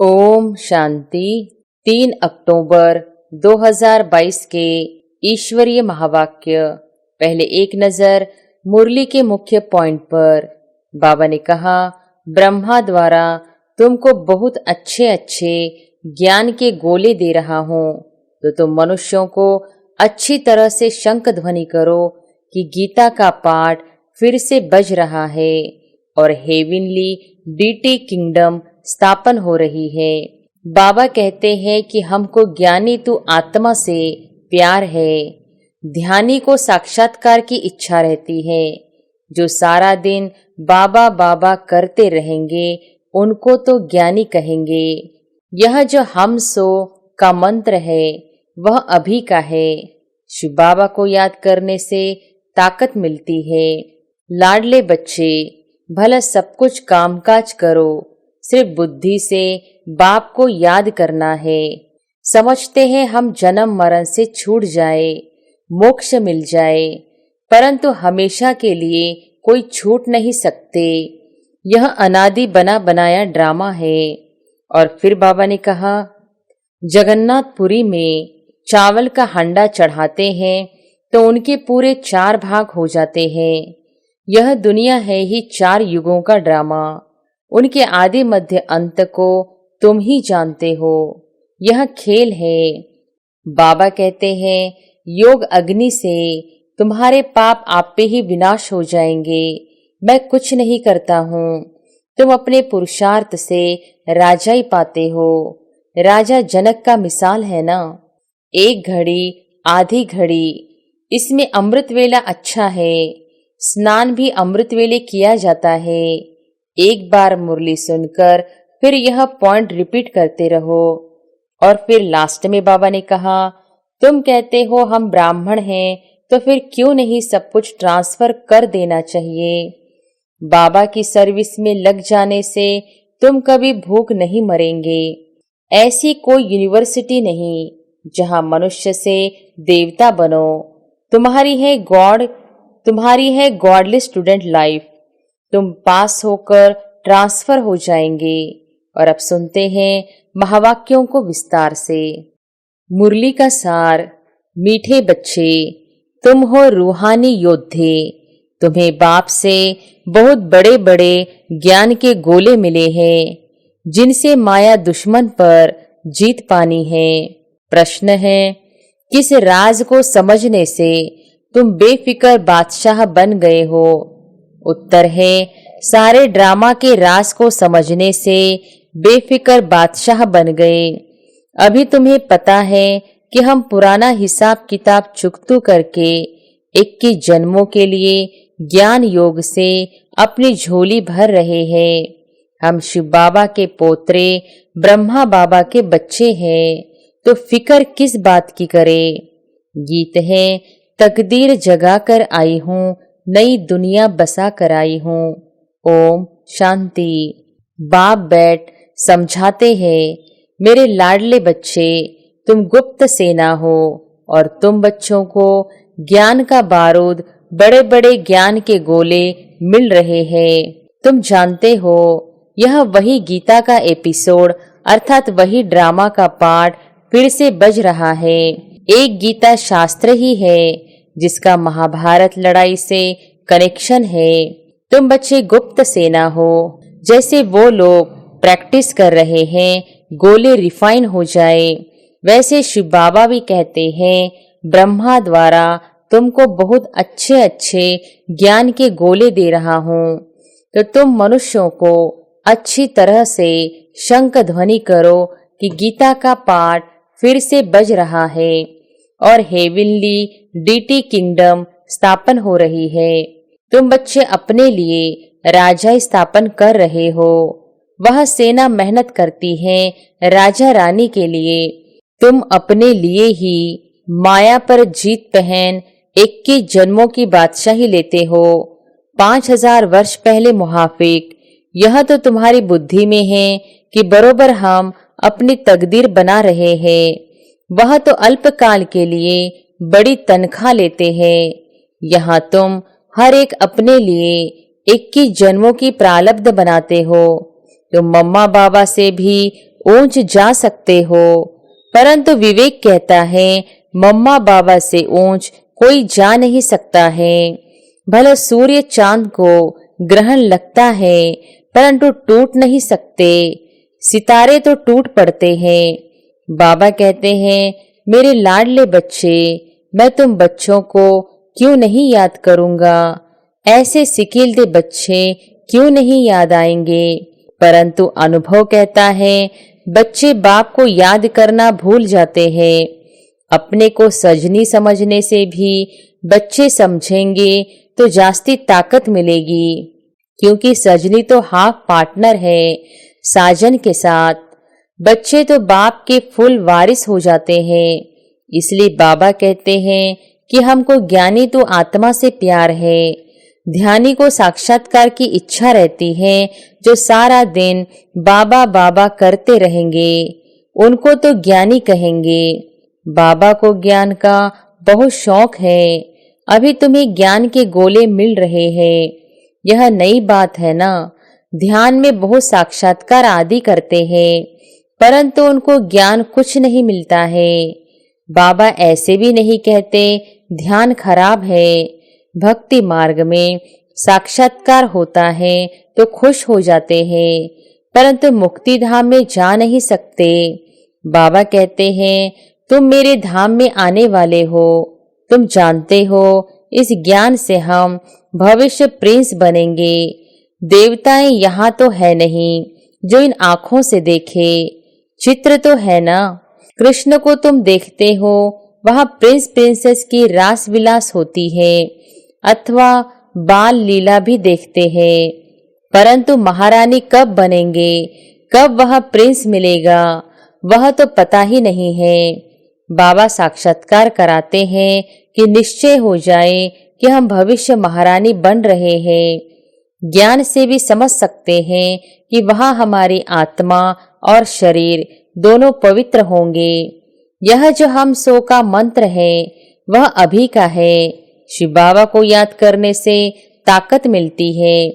ओम शांति। 3 अक्टूबर 2022 के ईश्वरीय महावाक्य। पहले एक नजर मुरली के मुख्य पॉइंट पर। बाबा ने कहा, ब्रह्मा द्वारा तुमको बहुत अच्छे अच्छे ज्ञान के गोले दे रहा हूँ, तो तुम मनुष्यों को अच्छी तरह से शंख ध्वनि करो कि गीता का पाठ फिर से बज रहा है और हेवनली डीटी किंगडम स्थापन हो रही है। बाबा कहते हैं कि हमको ज्ञानी तू आत्मा से प्यार है। ध्यानी को साक्षात्कार की इच्छा रहती है। जो सारा दिन बाबा बाबा करते रहेंगे उनको तो ज्ञानी कहेंगे। यह जो हम सो का मंत्र है वह अभी का है। शिव बाबा को याद करने से ताकत मिलती है। लाडले बच्चे, भला सब कुछ कामकाज करो, सिर्फ बुद्धि से बाप को याद करना है। समझते हैं हम जन्म मरण से छूट जाए, मोक्ष मिल जाए, परंतु हमेशा के लिए कोई छूट नहीं सकते। यह अनादि बना बनाया ड्रामा है। और फिर बाबा ने कहा, जगन्नाथपुरी में चावल का हंडा चढ़ाते हैं तो उनके पूरे 4 भाग हो जाते हैं। यह दुनिया है ही 4 युगों का ड्रामा। उनके आदि मध्य अंत को तुम ही जानते हो। यह खेल है। बाबा कहते हैं, योग अग्नि से तुम्हारे पाप आप पे ही विनाश हो जाएंगे। मैं कुछ नहीं करता हूँ। तुम अपने पुरुषार्थ से राजा ही पाते हो। राजा जनक का मिसाल है ना। 1 घड़ी आधी घड़ी, इसमें अमृत वेला अच्छा है। स्नान भी अमृत वेले किया जाता है। एक बार मुरली सुनकर फिर यह पॉइंट रिपीट करते रहो। और फिर लास्ट में बाबा ने कहा, तुम कहते हो हम ब्राह्मण हैं, तो फिर क्यों नहीं सब कुछ ट्रांसफर कर देना चाहिए। बाबा की सर्विस में लग जाने से तुम कभी भूख नहीं मरेंगे। ऐसी कोई यूनिवर्सिटी नहीं जहां मनुष्य से देवता बनो। तुम्हारी है गॉडली स्टूडेंट लाइफ। तुम पास होकर ट्रांसफर हो जाएंगे। और अब सुनते हैं महावाक्यों को विस्तार से। मुरली का सार। मीठे बच्चे, तुम हो रूहानी योद्धे। तुम्हें बाप से बहुत बड़े बड़े ज्ञान के गोले मिले हैं, जिनसे माया दुश्मन पर जीत पानी है। प्रश्न है, किस राज को समझने से तुम बेफिक्र बादशाह बन गए हो। उत्तर है, सारे ड्रामा के राज को समझने से बेफिक्र बादशाह बन गए। अभी तुम्हें पता है कि हम पुराना हिसाब किताब चुकतू करके 21 जन्मों के लिए ज्ञान योग से अपनी झोली भर रहे हैं। हम शिव बाबा के पोतरे, ब्रह्मा बाबा के बच्चे हैं, तो फिक्र किस बात की करें। गीत है, तकदीर जगा कर आई हूँ, नई दुनिया बसा कर आई हूँ। ओम शांति। बाप बैठ समझाते हैं, मेरे लाडले बच्चे, तुम गुप्त सेना हो और तुम बच्चों को ज्ञान का बारूद, बड़े बड़े ज्ञान के गोले मिल रहे हैं। तुम जानते हो, यह वही गीता का एपिसोड अर्थात वही ड्रामा का पार्ट फिर से बज रहा है। एक गीता शास्त्र ही है जिसका महाभारत लड़ाई से कनेक्शन है। तुम बच्चे गुप्त सेना हो। जैसे वो लोग प्रैक्टिस कर रहे हैं गोले रिफाइन हो जाए, वैसे शिव बाबा भी कहते हैं, ब्रह्मा द्वारा तुमको बहुत अच्छे अच्छे ज्ञान के गोले दे रहा हूँ, तो तुम मनुष्यों को अच्छी तरह से शंख ध्वनि करो कि गीता का पाठ फिर से बज रहा है और हेवनली डीटी किंगडम स्थापन हो रही है। तुम बच्चे अपने लिए राजा स्थापन कर रहे हो। वह सेना मेहनत करती है राजा रानी के लिए। तुम अपने लिए ही माया पर जीत पहन 21 जन्मों की बादशाही लेते हो। 5000 वर्ष पहले मुहाफिक। यह तो तुम्हारी बुद्धि में है कि बरोबर हम अपनी तकदीर बना रहे हैं। वह तो अल्पकाल के लिए बड़ी तनख्वाह लेते हैं। यहाँ तुम हर एक अपने लिए 21 जन्मों की प्रारब्ध बनाते हो। तुम मम्मा बाबा से भी ऊंच जा सकते हो, परंतु विवेक कहता है मम्मा बाबा से ऊंच कोई जा नहीं सकता है। भले सूर्य चांद को ग्रहण लगता है, परंतु टूट नहीं सकते। सितारे तो टूट पड़ते हैं। बाबा कहते हैं मेरे लाडले बच्चे, मैं तुम बच्चों को क्यों नहीं याद करूंगा। ऐसे सिकीलते बच्चे क्यों नहीं याद आएंगे। परंतु अनुभव कहता है बच्चे बाप को याद करना भूल जाते हैं। अपने को सजनी समझने से भी बच्चे समझेंगे तो जास्ती ताकत मिलेगी, क्योंकि सजनी तो हाफ पार्टनर है साजन के साथ। बच्चे तो बाप के फुल वारिस हो जाते हैं। इसलिए बाबा कहते हैं कि हमको ज्ञानी तो आत्मा से प्यार है, ध्यानी को साक्षात्कार की इच्छा रहती है, जो सारा दिन बाबा बाबा करते रहेंगे, उनको तो ज्ञानी कहेंगे। बाबा को ज्ञान का बहुत शौक है। अभी तुम्हें ज्ञान के गोले मिल रहे हैं, यह नई बात है ना। ध्यान में बहुत साक्षात्कार आदि करते हैं, परंतु उनको ज्ञान कुछ नहीं मिलता है। बाबा ऐसे भी नहीं कहते ध्यान खराब है। भक्ति मार्ग में साक्षात्कार होता है तो खुश हो जाते हैं, परंतु मुक्ति धाम में जा नहीं सकते। बाबा कहते हैं तुम मेरे धाम में आने वाले हो, तुम जानते हो इस ज्ञान से हम भविष्य प्रिंस बनेंगे। देवताएं यहाँ तो है नहीं जो इन आंखों से देखे, चित्र तो है ना। कृष्ण को तुम देखते हो, वहां प्रिंस प्रिंसेस की रास विलास होती है, अथवा बाल लीला भी देखते हैं, परंतु महारानी कब बनेंगे, कब वह प्रिंस मिलेगा, वह तो पता ही नहीं है। बाबा साक्षात्कार कराते हैं कि निश्चय हो जाए कि हम भविष्य महारानी बन रहे हैं। ज्ञान से भी समझ सकते हैं कि वहां हमारी आत्मा और शरीर दोनों पवित्र होंगे। यह जो हम सो का मंत्र है वह अभी का है। शिव बाबा को याद करने से ताकत मिलती है।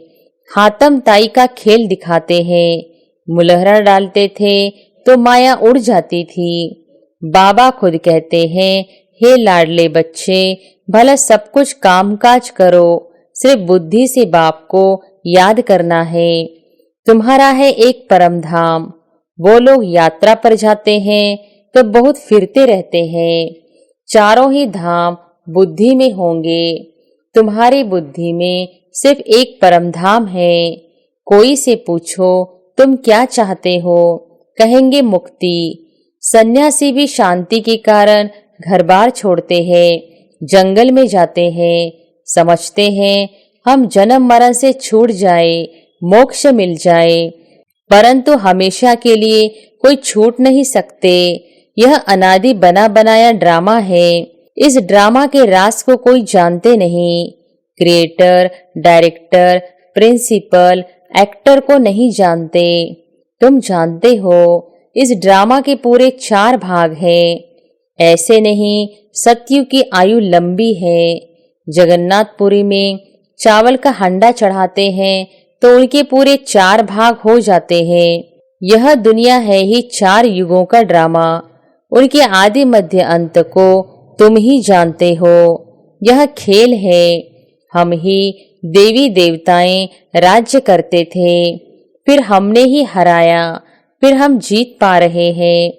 हातम ताई का खेल दिखाते हैं, मुलहरा डालते थे तो माया उड़ जाती थी। बाबा खुद कहते हैं हे लाडले बच्चे, भला सब कुछ कामकाज करो, सिर्फ बुद्धि से बाप को याद करना है। तुम्हारा है एक परम धाम। वो लोग यात्रा पर जाते हैं तो बहुत फिरते रहते हैं। चारों ही धाम बुद्धि में होंगे। तुम्हारी बुद्धि में सिर्फ एक परम धाम है। कोई से पूछो तुम क्या चाहते हो, कहेंगे मुक्ति। सन्यासी भी शांति के कारण घर बार छोड़ते हैं, जंगल में जाते हैं, समझते हैं हम जन्म मरण से छूट जाए, मोक्ष मिल जाए, परंतु हमेशा के लिए कोई छूट नहीं सकते। यह अनादि बना बनाया ड्रामा है। इस ड्रामा के राज को कोई जानते नहीं। क्रिएटर, डायरेक्टर, प्रिंसिपल, एक्टर को नहीं जानते। तुम जानते हो इस ड्रामा के पूरे 4 भाग हैं। ऐसे नहीं, सत्युग की आयु लंबी है। जगन्नाथपुरी में चावल का हंडा चढ़ाते हैं तो उनके पूरे 4 भाग हो जाते हैं। यह दुनिया है ही 4 युगों का ड्रामा। उनके आदि मध्य अंत को तुम ही जानते हो। यह खेल है। हम ही देवी देवताएं राज्य करते थे, फिर हमने ही हराया, फिर हम जीत पा रहे हैं।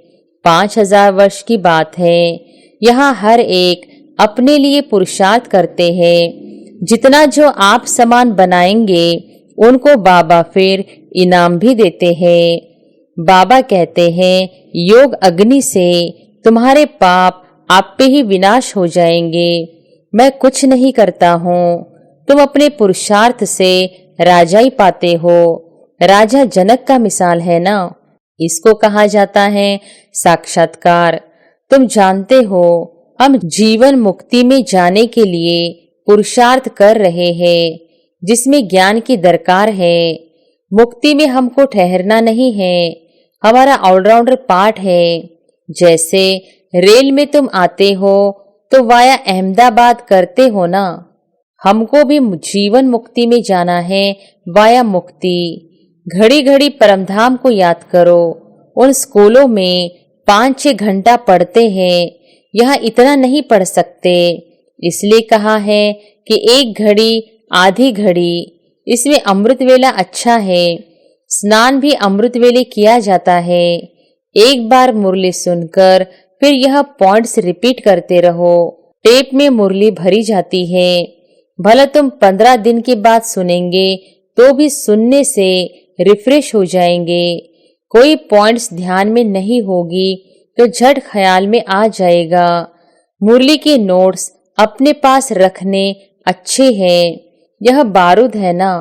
5000 वर्ष की बात है। यहाँ हर एक अपने लिए पुरुषार्थ करते हैं। जितना जो आप समान बनाएंगे उनको बाबा फिर इनाम भी देते हैं। बाबा कहते हैं योग अग्नि से तुम्हारे पाप आप पे ही विनाश हो जाएंगे। मैं कुछ नहीं करता हूँ, तुम अपने पुरुषार्थ से राजा ही पाते हो। राजा जनक का मिसाल है ना। इसको कहा जाता है साक्षात्कार। तुम जानते हो हम जीवन मुक्ति में जाने के लिए पुरुषार्थ कर रहे हैं, जिसमें ज्ञान की दरकार है। मुक्ति में हमको ठहरना नहीं है, हमारा ऑलराउंडर पार्ट है। जैसे रेल में तुम आते हो तो वाया अहमदाबाद करते हो ना, हमको भी जीवन मुक्ति में जाना है वाया मुक्ति। घड़ी घड़ी परमधाम को याद करो, उन स्कूलों में 5-6 घंटा पढ़ते हैं, यहाँ इतना नहीं पढ़ सकते। इसलिए कहा है कि 1 घड़ी आधी घड़ी। इसमें अमृत वेला अच्छा है। स्नान भी अमृत वेले किया जाता है। एक बार मुरली सुनकर फिर यह पॉइंट्स रिपीट करते रहो। टेप में मुरली भरी जाती है। भला तुम 15 दिन के बाद सुनेंगे तो भी सुनने से रिफ्रेश हो जाएंगे। कोई पॉइंट्स ध्यान में नहीं होगी तो झट ख्याल में आ जाएगा। मुरली के नोट्स अपने पास रखने अच्छे हैं। यह बारूद है ना।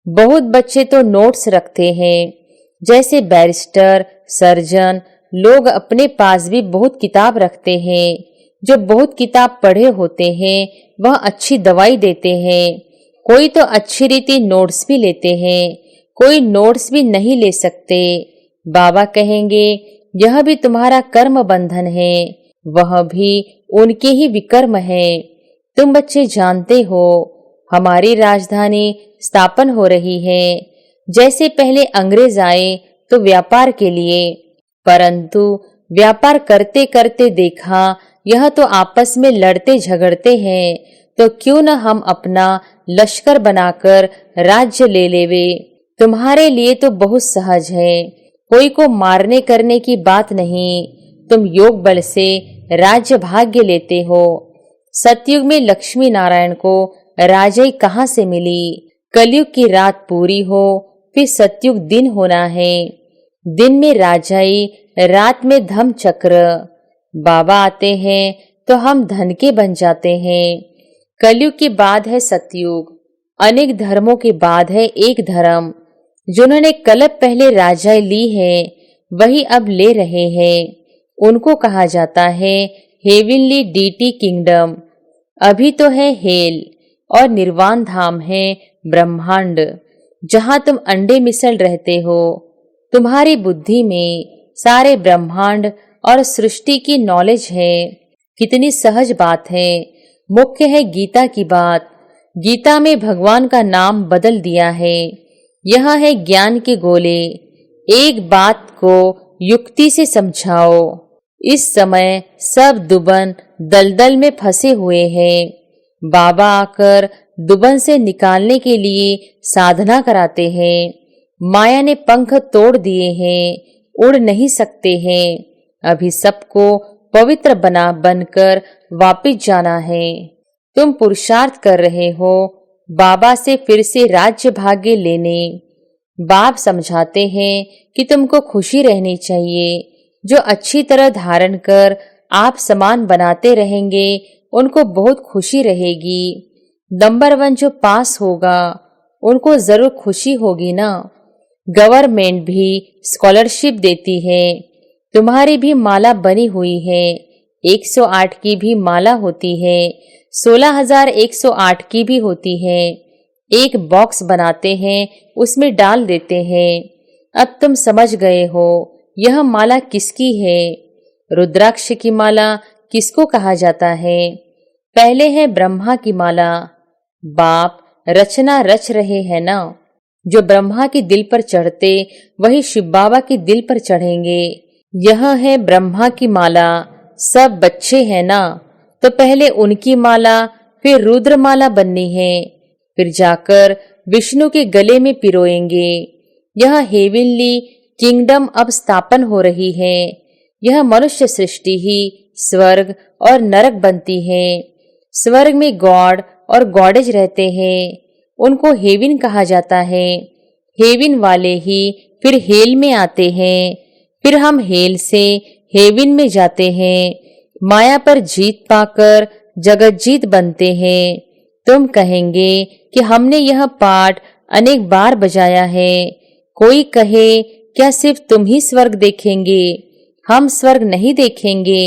बहुत बच्चे तो नोट्स रखते हैं। जैसे बैरिस्टर, सर्जन लोग अपने पास भी बहुत किताब रखते हैं। जो बहुत किताब पढ़े होते हैं वह अच्छी दवाई देते हैं। कोई तो अच्छी रीति नोट्स भी लेते हैं, कोई नोट्स भी नहीं ले सकते। बाबा कहेंगे यह भी तुम्हारा कर्म बंधन है, वह भी उनके ही विकर्म है। तुम बच्चे जानते हो हमारी राजधानी स्थापन हो रही है। जैसे पहले अंग्रेज आए तो व्यापार के लिए, परंतु व्यापार करते करते देखा यह तो आपस में लड़ते झगड़ते हैं, तो क्यों न हम अपना लश्कर बनाकर राज्य ले लेवे। तुम्हारे लिए तो बहुत सहज है, कोई को मारने करने की बात नहीं। तुम योग बल से राज्य भाग्य लेते हो। सतयुग में लक्ष्मी नारायण को राजाई कहाँ से मिली। कलयुग की रात पूरी हो फिर सतयुग दिन होना है। दिन में राजाई, रात में धम चक्र। बाबा आते हैं तो हम धन के बन जाते हैं। कलयुग के बाद है सतयुग। अनेक धर्मों के बाद है एक धर्म। जिन्होंने कल्प पहले राजाई ली है वही अब ले रहे हैं। उनको कहा जाता है हेविनली डीटी किंगडम। अभी तो है हेल और निर्वाण धाम है ब्रह्मांड, जहां तुम अंडे मिसल रहते हो। तुम्हारी बुद्धि में सारे ब्रह्मांड और सृष्टि की नॉलेज है। कितनी सहज बात है। मुख्य है गीता की बात। गीता में भगवान का नाम बदल दिया है। यह है ज्ञान के गोले। एक बात को युक्ति से समझाओ। इस समय सब दुबन दलदल में फंसे हुए हैं। बाबा आकर दुबन से निकालने के लिए साधना कराते हैं। माया ने पंख तोड़ दिए हैं, उड़ नहीं सकते हैं। अभी सबको पवित्र बनकर वापिस जाना है। तुम पुरुषार्थ कर रहे हो बाबा से फिर से राज्य भाग्य लेने। बाप समझाते हैं कि तुमको खुशी रहनी चाहिए। जो अच्छी तरह धारण कर आप समान बनाते रहेंगे उनको बहुत खुशी रहेगी। नंबर 1 जो पास होगा उनको जरूर खुशी होगी ना। गवर्नमेंट भी स्कॉलरशिप देती है। तुम्हारी भी माला बनी हुई है। 108 की भी माला होती है, 16,108 की भी होती है। एक बॉक्स बनाते हैं, उसमें डाल देते हैं। अब तुम समझ गए हो यह माला किसकी है। रुद्राक्ष की माला किसको कहा जाता है। पहले है ब्रह्मा की माला। बाप रचना रच रहे हैं ना। जो ब्रह्मा के दिल पर चढ़ते वही शिव बाबा के दिल पर चढ़ेंगे। यह है ब्रह्मा की माला। सब बच्चे हैं ना, तो पहले उनकी माला फिर रुद्र माला बननी है, फिर जाकर विष्णु के गले में पिरोएंगे। यह हेविनली किंगडम अब स्थापन हो रही है। यह मनुष्य सृष्टि ही स्वर्ग और नरक बनती है। स्वर्ग में गॉड और गॉडेज रहते हैं, उनको हेविन कहा जाता है। हेविन वाले ही फिर हेल में आते हैं, फिर हम हेल से हेविन में जाते हैं। माया पर जीत पाकर जगत जीत बनते हैं। तुम कहेंगे कि हमने यह पाठ अनेक बार बजाया है। कोई कहे क्या सिर्फ तुम ही स्वर्ग देखेंगे, हम स्वर्ग नहीं देखेंगे।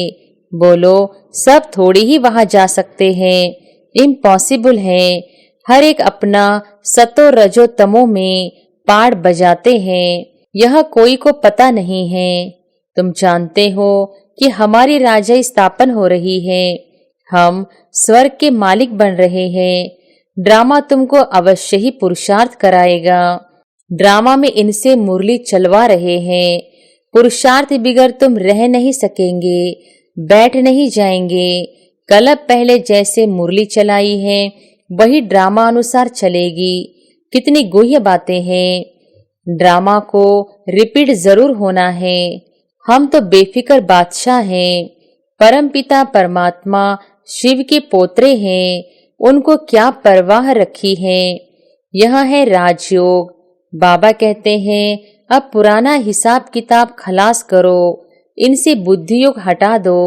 बोलो सब थोड़ी ही वहां जा सकते हैं, इम्पॉसिबल है। हर एक अपना सतो रजो तमो में पाठ बजाते हैं। यह कोई को पता नहीं है। तुम जानते हो कि हमारी राजाई स्थापन हो रही है। हम स्वर्ग के मालिक बन रहे हैं। ड्रामा तुमको अवश्य ही पुरुषार्थ कराएगा। ड्रामा में इनसे मुरली चलवा रहे हैं। पुरुषार्थ बिगर तुम रह नहीं सकेंगे, बैठ नहीं जाएंगे। कल अब पहले जैसे मुरली चलाई है वही ड्रामा अनुसार चलेगी। कितनी गुह्य बातें हैं। ड्रामा को रिपीट जरूर होना है। हम तो बेफिक्र बादशाह हैं। परमपिता परमात्मा शिव के पोतरे हैं, उनको क्या परवाह रखी है। यह है राजयोग। बाबा कहते हैं अब पुराना हिसाब किताब खलास करो, इनसे बुद्धि योग हटा दो।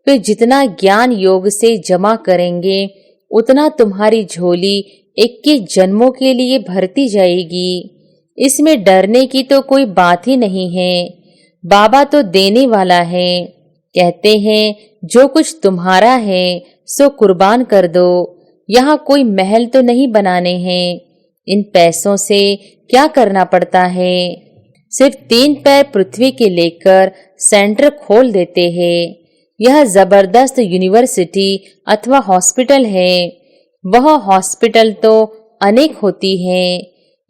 फिर जितना ज्ञान योग से जमा करेंगे उतना तुम्हारी झोली 21 जन्मों के लिए भरती जाएगी। इसमें डरने की तो कोई बात ही नहीं है। बाबा तो देने वाला है। कहते हैं जो कुछ तुम्हारा है सो कुर्बान कर दो। यहाँ कोई महल तो नहीं बनाने हैं। इन पैसों से क्या करना पड़ता है। सिर्फ 3 पैर पृथ्वी के लेकर सेंटर खोल देते हैं। यह जबरदस्त यूनिवर्सिटी अथवा हॉस्पिटल है। वह हॉस्पिटल तो अनेक होती हैं।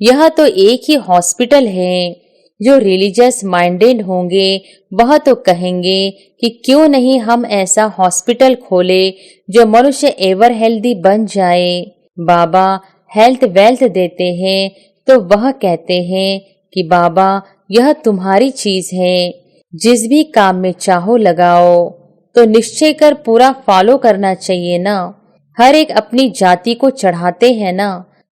यह तो एक ही हॉस्पिटल है। जो रिलीजियस माइंडेड होंगे वह तो कहेंगे कि क्यों नहीं हम ऐसा हॉस्पिटल खोले जो मनुष्य एवर हेल्दी बन जाए। बाबा हेल्थ वेल्थ देते हैं तो वह कहते हैं कि बाबा यह तुम्हारी चीज है, जिस भी काम में चाहो लगाओ। तो निश्चय कर पूरा फॉलो करना चाहिए ना। हर एक अपनी जाति को चढ़ाते हैं ना।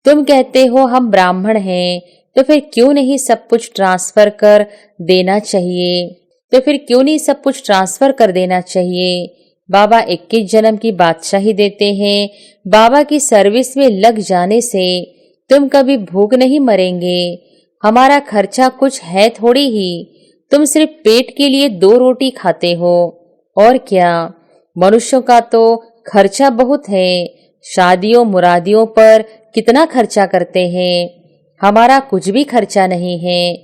तुम कहते हो हम ब्राह्मण हैं, तो फिर क्यों नहीं सब कुछ ट्रांसफर कर देना चाहिए। तो फिर क्यों नहीं सब कुछ ट्रांसफर कर देना चाहिए। बाबा 21 जन्म की बादशाही देते हैं। बाबा की सर्विस में लग जाने से तुम कभी भूख नहीं मरेंगे। हमारा खर्चा कुछ है थोड़ी ही। तुम सिर्फ पेट के लिए 2 रोटी खाते हो और क्या। मनुष्यों का तो खर्चा बहुत है। शादियों मुरादियों पर कितना खर्चा करते हैं। हमारा कुछ भी खर्चा नहीं है।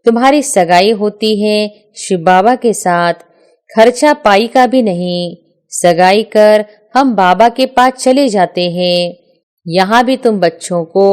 तुम्हारी सगाई होती है शिव बाबा के साथ, खर्चा पाई का भी नहीं। सगाई कर हम बाबा के पास चले जाते हैं। यहाँ भी तुम बच्चों को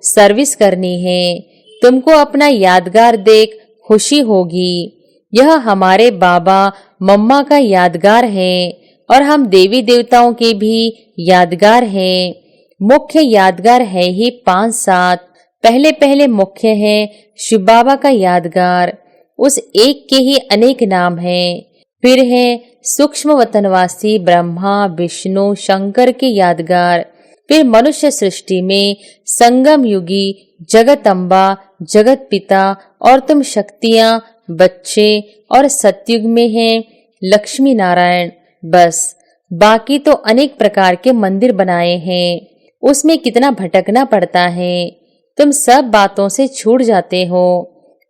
सर्विस करनी है। तुमको अपना यादगार देख खुशी होगी। यह हमारे बाबा मम्मा का यादगार है और हम देवी देवताओं के भी यादगार हैं। मुख्य यादगार है ही 5-7। पहले पहले मुख्य है शिव बाबा का यादगार। उस एक के ही अनेक नाम हैं। फिर है सूक्ष्म वतनवासी ब्रह्मा विष्णु शंकर के यादगार। फिर मनुष्य सृष्टि में संगम युगी जगत अम्बा जगत पिता और तुम शक्तियां बच्चे और सतयुग में हैं लक्ष्मी नारायण। बस बाकी तो अनेक प्रकार के मंदिर बनाए हैं। उसमें कितना भटकना पड़ता है। तुम सब बातों से छूट जाते हो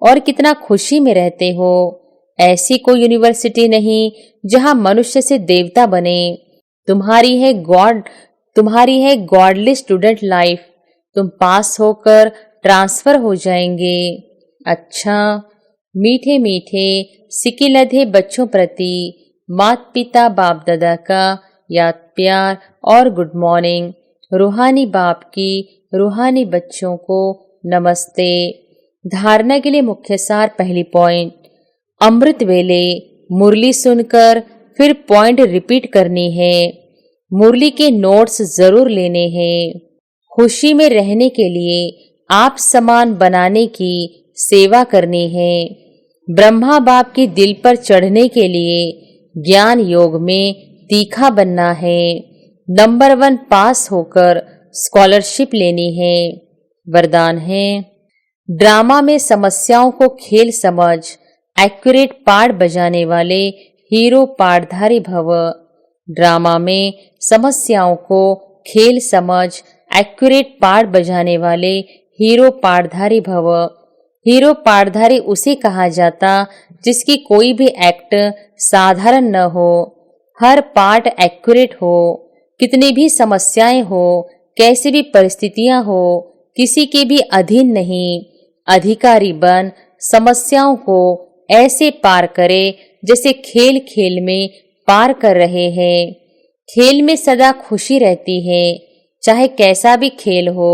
और कितना खुशी में रहते हो। ऐसी कोई यूनिवर्सिटी नहीं जहां मनुष्य से देवता बने। तुम्हारी है गॉडली स्टूडेंट लाइफ। तुम पास होकर ट्रांसफर हो जाएंगे। अच्छा, मीठे मीठे सिके लधे बच्चों प्रति माता पिता बाप दादा का याद प्यार और गुड मॉर्निंग। रूहानी बाप की रूहानी बच्चों को नमस्ते। धारणा के लिए मुख्य सार। पहली पॉइंट, अमृत वेले मुरली सुनकर फिर पॉइंट रिपीट करनी है। मुरली के नोट्स जरूर लेने हैं। खुशी में रहने के लिए आप समान बनाने की सेवा करनी है। ब्रह्मा बाप के दिल पर चढ़ने के लिए ज्ञान योग में तीखा बनना है। नंबर 1 पास होकर स्कॉलरशिप लेनी है। वरदान है, ड्रामा में समस्याओं को खेल समझ एक्यूरेट पार्ट बजाने वाले हीरो पार्टधारी भव। ड्रामा में समस्याओं को खेल समझ एक्यूरेट पार्ट बजाने वाले हीरो पार्टधारी भव। हीरो पार्टधारी उसे कहा जाता जिसकी कोई भी एक्ट साधारण न हो, हर पार्ट एक्यूरेट हो। कितनी भी समस्याएं हो, कैसी भी परिस्थितियां हो, किसी के भी अधीन नहीं। अधिकारी बन समस्याओं को ऐसे पार करे जैसे खेल खेल में पार कर रहे हैं। खेल में सदा खुशी रहती है, चाहे कैसा भी खेल हो।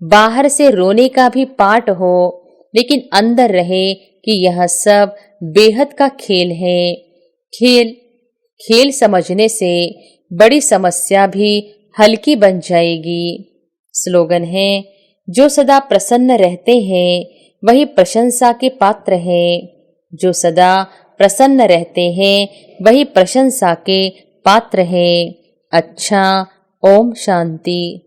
बाहर से रोने का भी पार्ट हो, लेकिन अंदर रहे कि यह सब बेहद का खेल है। खेल समझने से बड़ी समस्या भी हल्की बन जाएगी। स्लोगन है, जो सदा प्रसन्न रहते हैं वही प्रशंसा के पात्र हैं। जो सदा प्रसन्न रहते हैं वही प्रशंसा के पात्र हैं। अच्छा, ओम शांति।